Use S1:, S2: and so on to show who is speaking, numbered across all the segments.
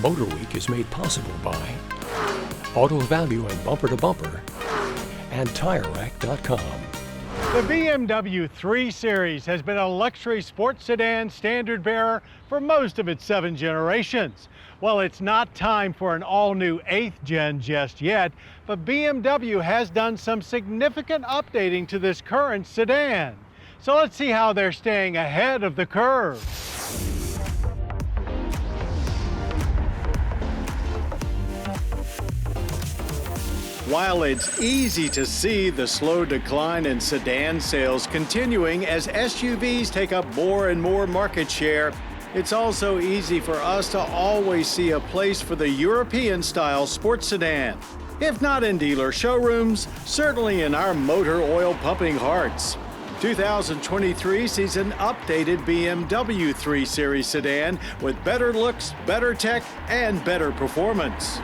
S1: MotorWeek is made possible by Auto Value and Bumper to Bumper and TireRack.com.
S2: The BMW 3 Series has been a luxury sports sedan standard bearer for most of its 7 generations. Well, it's not time for an all-new 8th gen just yet, but BMW has done some significant updating to this current sedan. So let's see how they're staying ahead of the curve. While it's easy to see the slow decline in sedan sales continuing as SUVs take up more and more market share, it's also easy for us to always see a place for the European-style sports sedan. If not in dealer showrooms, certainly in our motor oil pumping hearts. 2023 sees an updated BMW 3 Series sedan with better looks, better tech, and better performance.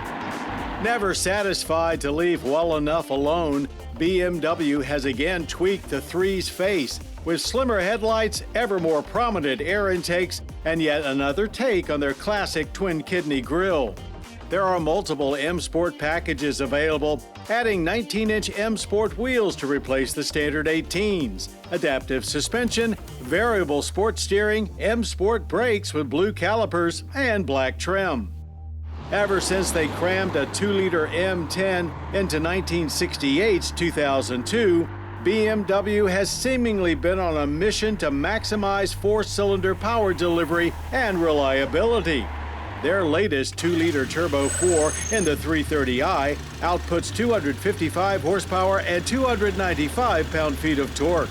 S2: Never satisfied to leave well enough alone, BMW has again tweaked the 3's face with slimmer headlights, ever more prominent air intakes, and yet another take on their classic twin-kidney grille. There are multiple M Sport packages available, adding 19-inch M Sport wheels to replace the standard 18s, adaptive suspension, variable sport steering, M Sport brakes with blue calipers, and black trim. Ever since they crammed a 2-liter M10 into 1968's 2002, BMW has seemingly been on a mission to maximize 4-cylinder power delivery and reliability. Their latest 2-liter Turbo 4 in the 330i outputs 255 horsepower and 295 pound-feet of torque.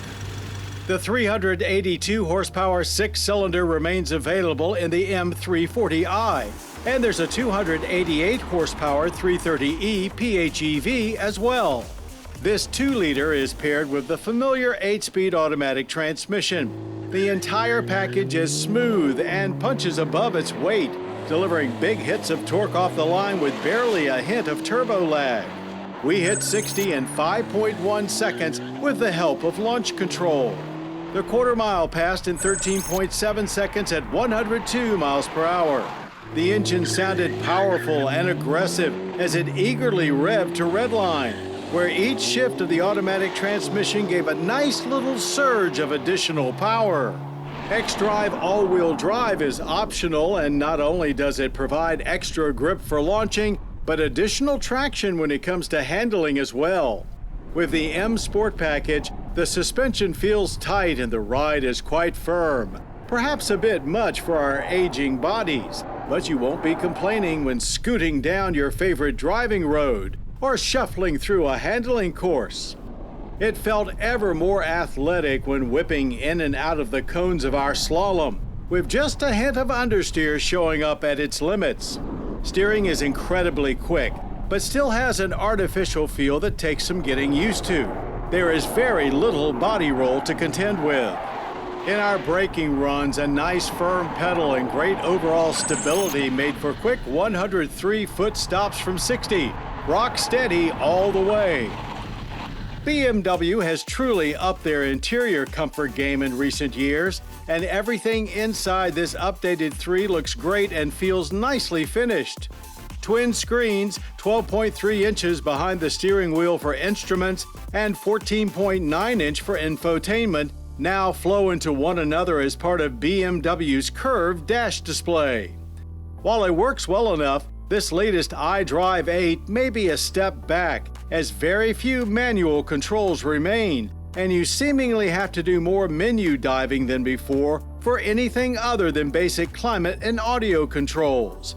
S2: The 382 horsepower 6-cylinder remains available in the M340i, and there's a 288 horsepower 330e PHEV as well. This 2-liter is paired with the familiar 8-speed automatic transmission. The entire package is smooth and punches above its weight, delivering big hits of torque off the line with barely a hint of turbo lag. We hit 60 in 5.1 seconds with the help of launch control. The quarter mile passed in 13.7 seconds at 102 miles per hour. The engine sounded powerful and aggressive as it eagerly revved to redline, where each shift of the automatic transmission gave a nice little surge of additional power. X-Drive all-wheel drive is optional, and not only does it provide extra grip for launching, but additional traction when it comes to handling as well. With the M Sport package, the suspension feels tight and the ride is quite firm. Perhaps a bit much for our aging bodies, but you won't be complaining when scooting down your favorite driving road or shuffling through a handling course. It felt ever more athletic when whipping in and out of the cones of our slalom, with just a hint of understeer showing up at its limits. Steering is incredibly quick, but still has an artificial feel that takes some getting used to. There is very little body roll to contend with. In our braking runs, a nice firm pedal and great overall stability made for quick 103-foot stops from 60. Rock steady all the way. BMW has truly upped their interior comfort game in recent years, and everything inside this updated 3 looks great and feels nicely finished. Twin screens, 12.3 inches behind the steering wheel for instruments and 14.9 inch for infotainment, now flow into one another as part of BMW's curved dash display. While it works well enough, this latest iDrive 8 may be a step back, as very few manual controls remain, and you seemingly have to do more menu diving than before for anything other than basic climate and audio controls.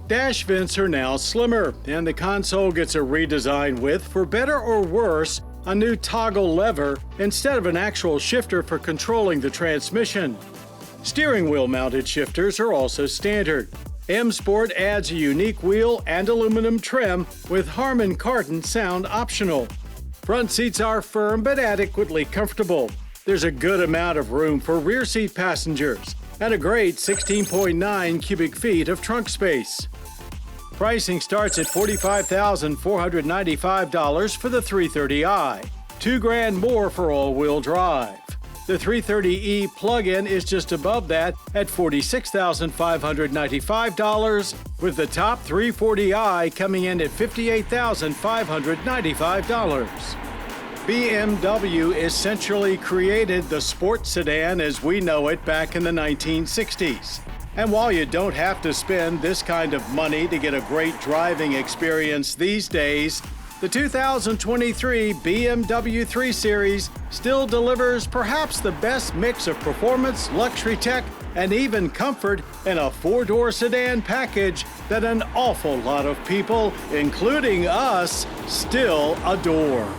S2: Dash vents are now slimmer, and the console gets a redesign with, for better or worse, a new toggle lever instead of an actual shifter for controlling the transmission. Steering wheel mounted shifters are also standard. M Sport adds a unique wheel and aluminum trim with Harman Kardon sound optional. Front seats are firm but adequately comfortable. There's a good amount of room for rear seat passengers and a great 16.9 cubic feet of trunk space. Pricing starts at $45,495 for the 330i, $2,000 more for all-wheel drive. The 330e plug-in is just above that at $46,595, with the top 340i coming in at $58,595. BMW essentially created the sports sedan as we know it back in the 1960s. And while you don't have to spend this kind of money to get a great driving experience these days, the 2023 BMW 3 Series still delivers perhaps the best mix of performance, luxury tech, and even comfort in a four-door sedan package that an awful lot of people, including us, still adore.